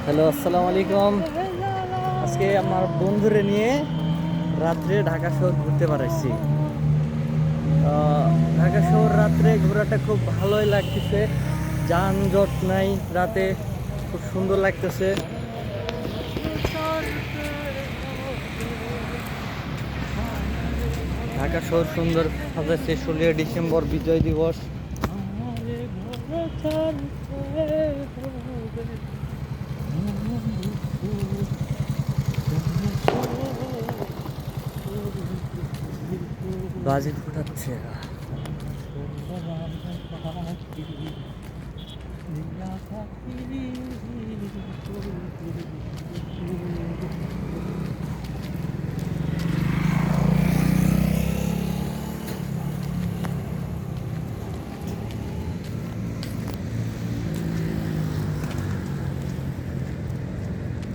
Hello, আসসালামু আলাইকুম। আজকে আমার বন্ধুরে নিয়ে রাত্রে ঢাকা শহর ঘুরতে পারাইছি। ঢাকা শহর রাত্রে ঘোরাটা খুব ভালোই লাগতেছে, যানজট নাই রাতে, খুব সুন্দর লাগতেছে। ঢাকা শহর সুন্দর সাজাচ্ছে, 16 ডিসেম্বর বিজয় দিবস। বাজি ফুটাচ্ছে।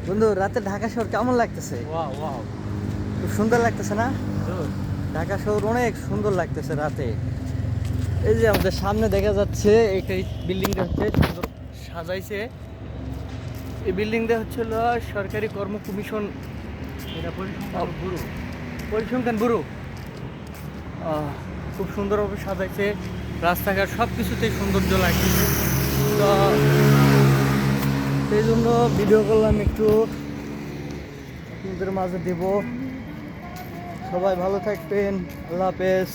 বন্ধু, রাতে ঢাকা শহর কেমন লাগতেছে? ওয়াও ওয়াও খুব সুন্দর লাগতেছে না? গুড। ঢাকা শহর অনেক সুন্দর লাগতেছে রাতে। এই যে আমাদের সামনে দেখা যাচ্ছে এই বিল্ডিংটা হচ্ছে সুন্দর সাজাইছে। এই বিল্ডিংটা হচ্ছিল সরকারি কর্ম কমিশন, এটা পরিসংখ্যান গুরু। পরিসংখ্যান ব্যুরো। খুব সুন্দরভাবে সাজাইছে, রাস্তাঘাট সব কিছুতেই সৌন্দর্য লাগতেছে। তো সেই জন্য ভিডিও করলাম, একটু আপনাদের মাঝে দেব। সবাই ভালো থাকবেন, আল্লাহ হাফেজ।